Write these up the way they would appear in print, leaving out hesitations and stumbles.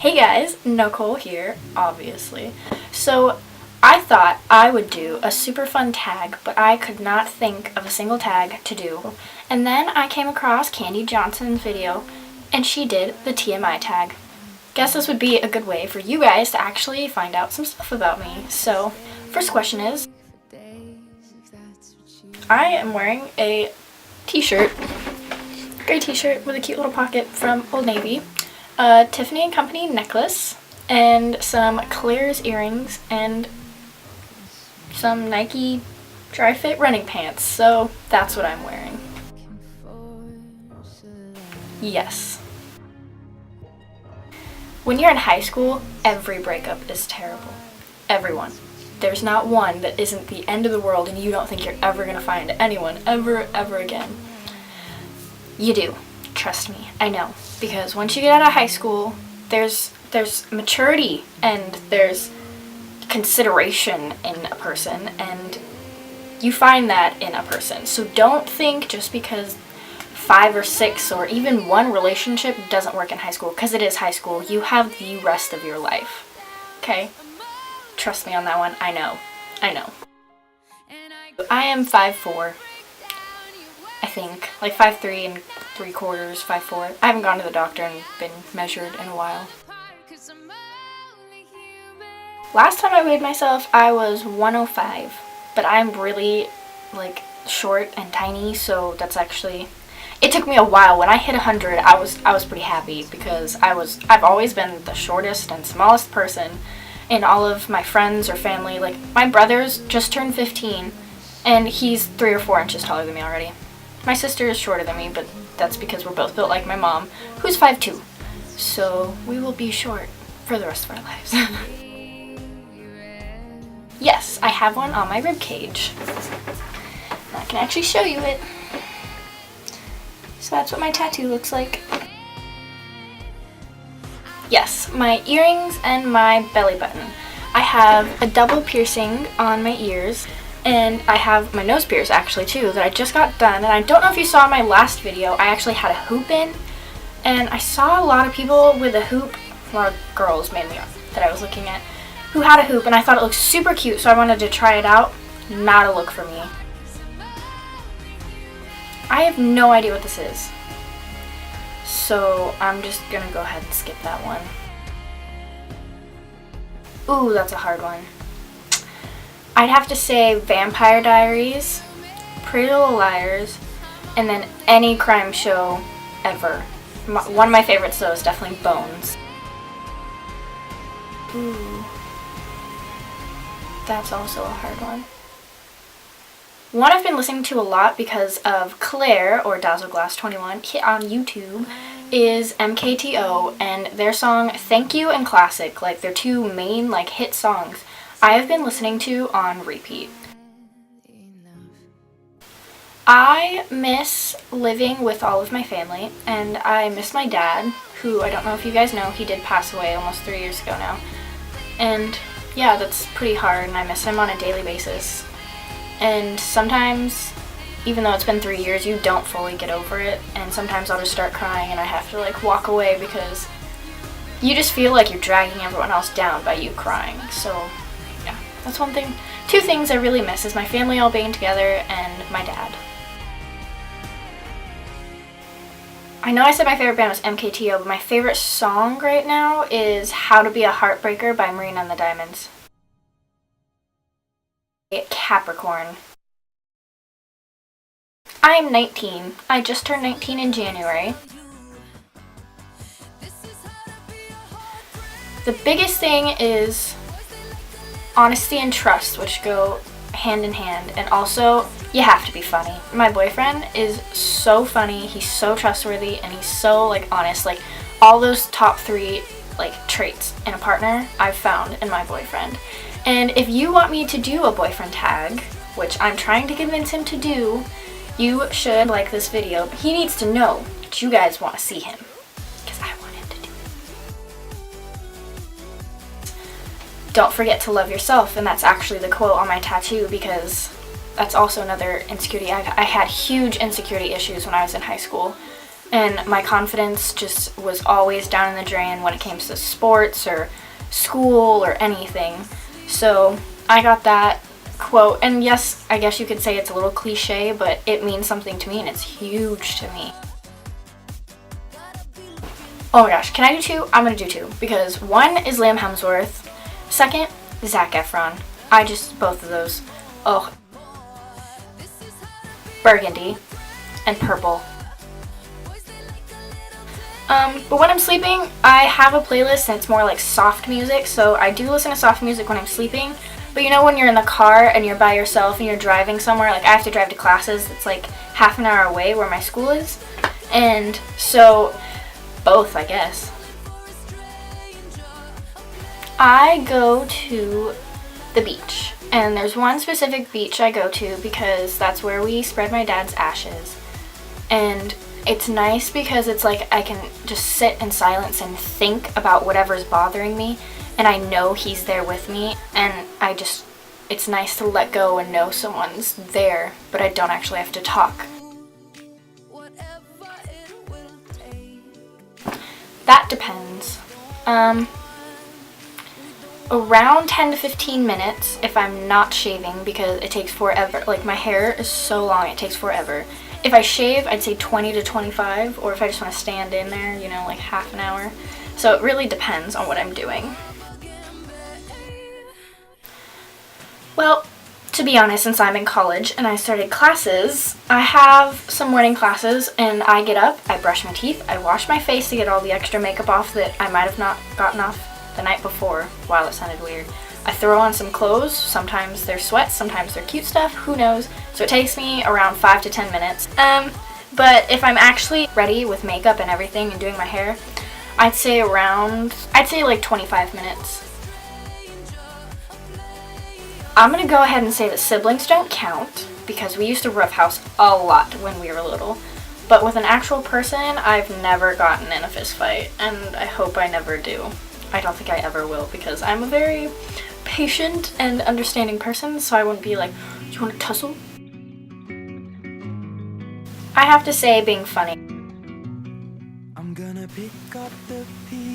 Hey guys, Nicole here, obviously. So I thought I would do a super fun tag, but I could not think of a single tag to do. And then I came across Candy Johnson's video, and she did the TMI tag. Guess this would be a good way for you guys to actually find out some stuff about me. So, first question is, I am wearing a t-shirt, gray t-shirt with a cute little pocket from Old Navy, a Tiffany & Company necklace, and some Claire's earrings, and some Nike dry fit running pants. So that's what I'm wearing. Yes. When you're in high school, every breakup is terrible. Everyone. There's not one that isn't the end of the world and you don't think you're ever gonna find anyone ever again. You do. Trust me, I know. Because once you get out of high school, there's maturity and there's consideration in a person, and you find that in a person. So don't think just because 5 or 6 or even one relationship doesn't work in high school, because it is high school. You have the rest of your life. Okay? Trust me on that one. I know. I am 5'4". I think. Like 5'3" and 3/4, 5'4". I haven't gone to the doctor and been measured in a while. Last time I weighed myself, I was 105. But I'm really, short and tiny, so that's actually... It took me a while. When I hit 100, I was pretty happy because I've always been the shortest and smallest person in all of my friends or family. Like, my brother's just turned 15, and he's 3 or 4 inches taller than me already. My sister is shorter than me, but that's because we're both built like my mom, who's 5'2". So we will be short for the rest of our lives. Yes, I have one on my rib cage. I can actually show you it. So that's what my tattoo looks like. Yes, my earrings and my belly button. I have a double piercing on my ears, and I have my nose pierce actually too that I just got done. And I don't know if you saw in my last video, I actually had a hoop in, and I saw a lot of people with a hoop, a lot of girls mainly that I was looking at, who had a hoop, and I thought it looked super cute, so I wanted to try it out. Not a look for me. I have no idea what this is, so I'm just gonna go ahead and skip that one. Ooh, that's a hard one. I'd have to say Vampire Diaries, Pretty Little Liars, and then any crime show ever. One of my favorites though is definitely Bones. Ooh. That's also a hard one. One I've been listening to a lot because of Claire, or Dazzleglass21, hit on YouTube, is MKTO, and their song Thank You and Classic, their two main hit songs, I have been listening to on repeat. I miss living with all of my family, and I miss my dad, who I don't know if you guys know, he did pass away almost 3 years ago now. And yeah, that's pretty hard, and I miss him on a daily basis. And sometimes, even though it's been 3 years, you don't fully get over it, and sometimes I'll just start crying and I have to walk away because you just feel like you're dragging everyone else down by you crying. So yeah, that's one thing. 2 things I really miss is my family all being together and my dad. I know I said my favorite band was MKTO, but my favorite song right now is How to Be a Heartbreaker by Marina and the Diamonds. Capricorn. I am 19. I just turned 19 in January. The biggest thing is honesty and trust, which go hand in hand, and also you have to be funny. My boyfriend is so funny, he's so trustworthy, and he's so honest. All those top 3 traits in a partner I've found in my boyfriend. And if you want me to do a boyfriend tag, which I'm trying to convince him to do, you should like this video. But he needs to know that you guys want to see him, because I want him to do it. Don't forget to love yourself, and that's actually the quote on my tattoo, because that's also another insecurity. I had huge insecurity issues when I was in high school, and my confidence just was always down in the drain when it came to sports or school or anything. So I got that quote, and yes, I guess you could say it's a little cliche, but it means something to me and it's huge to me. Oh my gosh, can I do two? I'm gonna do two, because one is Liam Hemsworth, second, Zac Efron. Both of those. Oh. Burgundy and purple. But when I'm sleeping, I have a playlist and it's more like soft music, so I do listen to soft music when I'm sleeping. But you know when you're in the car and you're by yourself and you're driving somewhere, like I have to drive to classes, it's like half an hour away where my school is, and so both, I guess. I go to the beach, and there's one specific beach I go to because that's where we spread my dad's ashes, and it's nice because it's like I can just sit in silence and think about whatever's bothering me, and I know he's there with me, and it's nice to let go and know someone's there, but I don't actually have to talk. That depends. Around 10 to 15 minutes if I'm not shaving, because it takes forever. Like, my hair is so long, it takes forever. If I shave, I'd say 20 to 25, or if I just want to stand in there, you know, like half an hour. So it really depends on what I'm doing. Well, to be honest, since I'm in college and I started classes, I have some morning classes, and I get up, I brush my teeth, I wash my face to get all the extra makeup off that I might have not gotten off the night before. Wow, that sounded weird. I throw on some clothes, sometimes they're sweats, sometimes they're cute stuff, who knows. So it takes me around 5 to 10 minutes. But if I'm actually ready with makeup and everything and doing my hair, I'd say like 25 minutes. I'm gonna go ahead and say that siblings don't count, because we used to roughhouse a lot when we were little. But with an actual person, I've never gotten in a fist fight, and I hope I never do. I don't think I ever will, because I'm a very patient and understanding person, so I wouldn't be like, you want to tussle? I have to say, being funny.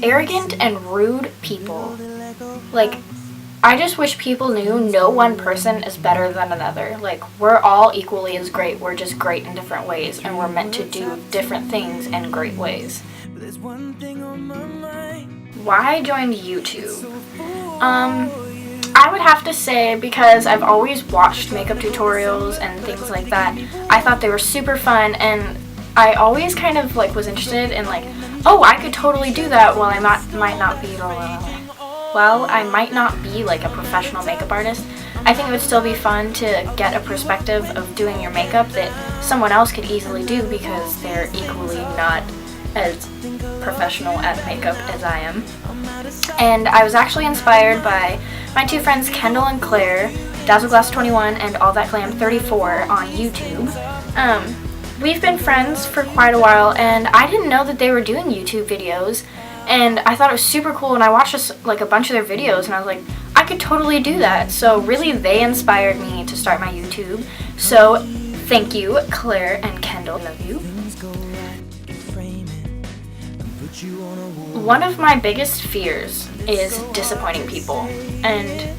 Arrogant and rude people. Like, I just wish people knew no one person is better than another. Like, we're all equally as great. We're just great in different ways, and we're meant to do different things in great ways. Why I joined YouTube? I would have to say because I've always watched makeup tutorials and things like that. I thought they were super fun, and I always kind of like was interested in like, oh, I could totally do that. Well, I might not be like a professional makeup artist. I think it would still be fun to get a perspective of doing your makeup that someone else could easily do, because they're equally not as professional at makeup as I am. And I was actually inspired by my two friends Kendall and Claire, Dazzleglass21 and All That Glam 34 on YouTube. We've been friends for quite a while, and I didn't know that they were doing YouTube videos, and I thought it was super cool, and I watched a bunch of their videos, and I was like, I could totally do that. So really, they inspired me to start my YouTube. So thank you, Claire and Kendall. Love you. One of my biggest fears is disappointing people, and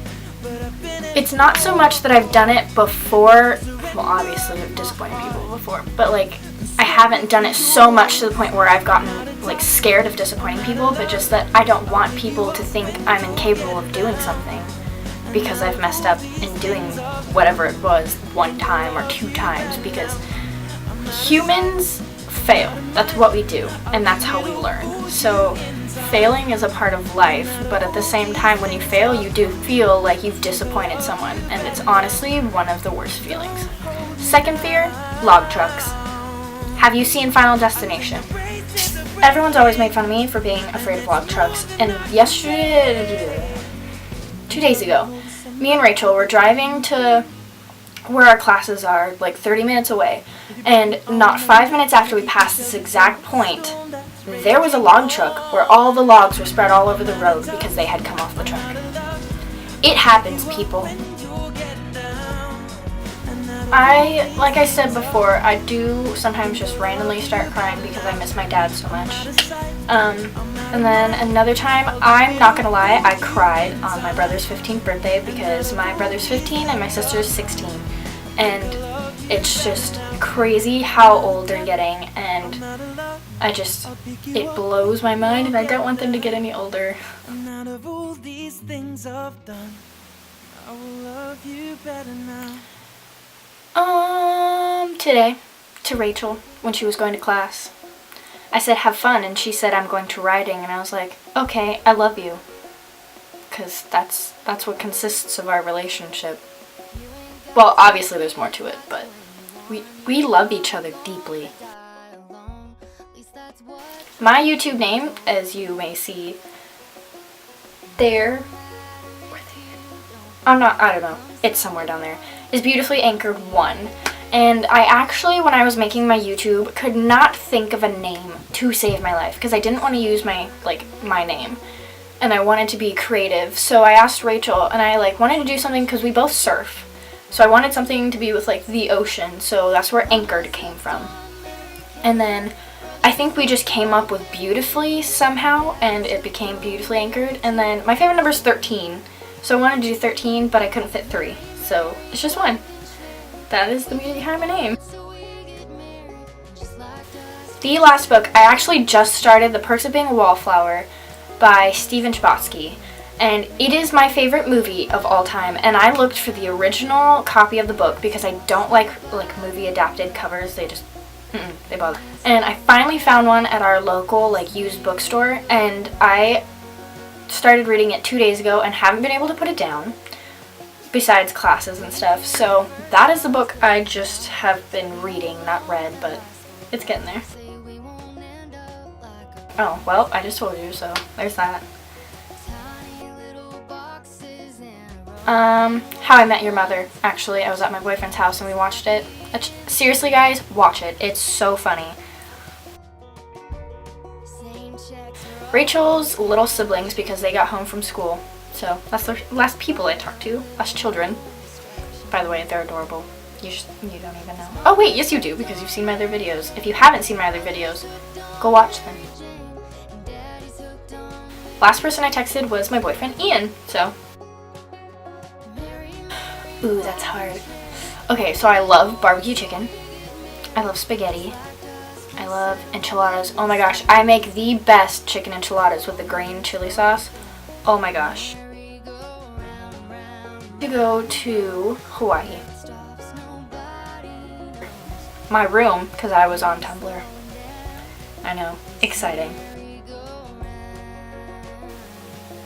it's not so much that I've done it before. Well, obviously I've disappointed people before, but like I haven't done it so much to the point where I've gotten like scared of disappointing people, but just that I don't want people to think I'm incapable of doing something because I've messed up in doing whatever it was one time or two times, because humans fail. That's what we do, and that's how we learn. So failing is a part of life, but at the same time, when you fail, you do feel like you've disappointed someone, and it's honestly one of the worst feelings. Second fear, log trucks. Have you seen Final Destination? Everyone's always made fun of me for being afraid of log trucks, and 2 days ago, me and Rachel were driving to where our classes are, like 30 minutes away, and not 5 minutes after we passed this exact point, there was a log truck where all the logs were spread all over the road because they had come off the truck. It happens, people. Like I said before, I do sometimes just randomly start crying because I miss my dad so much. And then another time, I'm not gonna lie, I cried on my brother's 15th birthday because my brother's 15 and my sister's 16. And it's just crazy how old they're getting, and it blows my mind, and I don't want them to get any older. Today, to Rachel, when she was going to class, I said, have fun, and she said, I'm going to riding, and I was like, okay, I love you. Because that's what consists of our relationship. Well, obviously there's more to it, but we love each other deeply. My YouTube name, as you may see there, I don't know, it's somewhere down there, is Beautifully Anchored 1. And I actually, when I was making my YouTube, could not think of a name to save my life because I didn't want to use my name. And I wanted to be creative. So I asked Rachel, and I wanted to do something because we both surf. So I wanted something to be with the ocean. So that's where Anchored came from. And then I think we just came up with Beautifully somehow, and it became Beautifully Anchored. And then my favorite number is 13. So I wanted to do 13, but I couldn't fit 3. So it's just 1. That is the meaning behind my name. The last book, I actually just started The Perks of Being a Wallflower by Stephen Chbosky. And it is my favorite movie of all time. And I looked for the original copy of the book because I don't like movie adapted covers. They just, they bother. And I finally found one at our local used bookstore. And I started reading it 2 days ago and haven't been able to put it down. Besides classes and stuff. So that is the book I just have been reading, not read, but it's getting there. Oh, well, I just told you, so there's that. How I Met Your Mother. Actually, I was at my boyfriend's house and we watched it. Seriously, guys, watch it. It's so funny. Rachel's little siblings because they got home from school. So that's the last people I talked to. Last children. By the way, they're adorable. You don't even know. Oh wait, yes you do, because you've seen my other videos. If you haven't seen my other videos, go watch them. Last person I texted was my boyfriend, Ian, so. Ooh, that's hard. Okay, so I love barbecue chicken. I love spaghetti. I love enchiladas. Oh my gosh, I make the best chicken enchiladas with the green chili sauce. Oh my gosh. To go to Hawaii. My room, because I was on Tumblr. I know, exciting.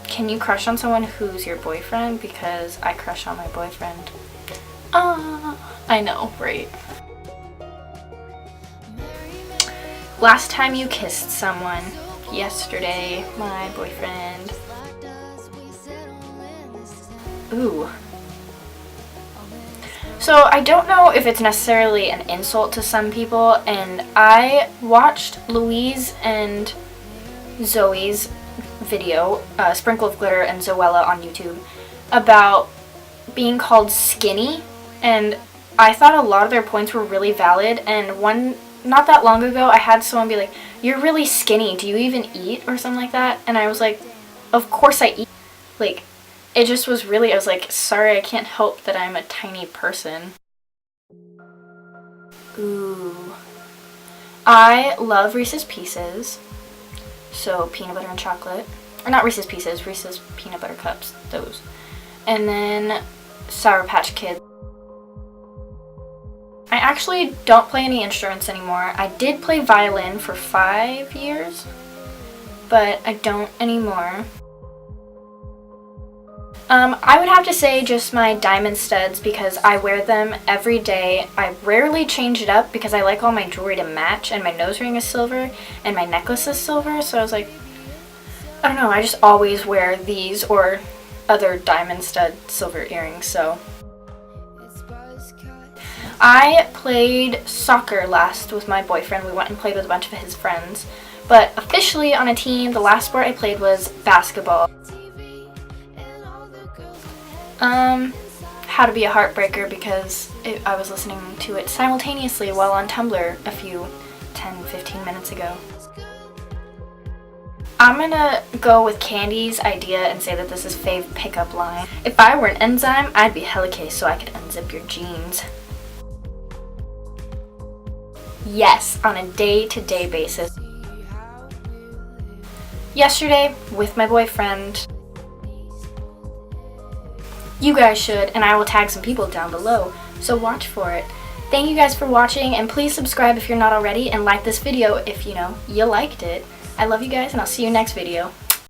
Can you crush on someone who's your boyfriend? Because I crush on my boyfriend. I know, right? Last time you kissed someone. Yesterday, my boyfriend. Ooh. So I don't know if it's necessarily an insult to some people, and I watched Louise and Zoe's video, Sprinkle of Glitter and Zoella on YouTube, about being called skinny, and I thought a lot of their points were really valid, and not that long ago, I had someone be like, you're really skinny, do you even eat, or something like that, and I was like, of course I eat. It just was really, I was like, sorry, I can't help that I'm a tiny person. Ooh. I love Reese's Pieces. So, peanut butter and chocolate. Or not Reese's Pieces, Reese's Peanut Butter Cups. Those. And then Sour Patch Kids. I actually don't play any instruments anymore. I did play violin for 5 years. But I don't anymore. I would have to say just my diamond studs because I wear them every day. I rarely change it up because I like all my jewelry to match, and my nose ring is silver and my necklace is silver, so I was like, I don't know, I just always wear these or other diamond stud silver earrings, so. I played soccer last with my boyfriend. We went and played with a bunch of his friends, but officially on a team, the last sport I played was basketball. How to Be a Heartbreaker because I was listening to it simultaneously while on Tumblr a few 10-15 minutes ago. I'm gonna go with Candy's idea and say that this is fave pickup line. If I were an enzyme, I'd be hella case so I could unzip your jeans. Yes, on a day-to-day basis. Yesterday, with my boyfriend. You guys should, and I will tag some people down below, so watch for it. Thank you guys for watching, and please subscribe if you're not already, and like this video if you liked it. I love you guys, and I'll see you next video.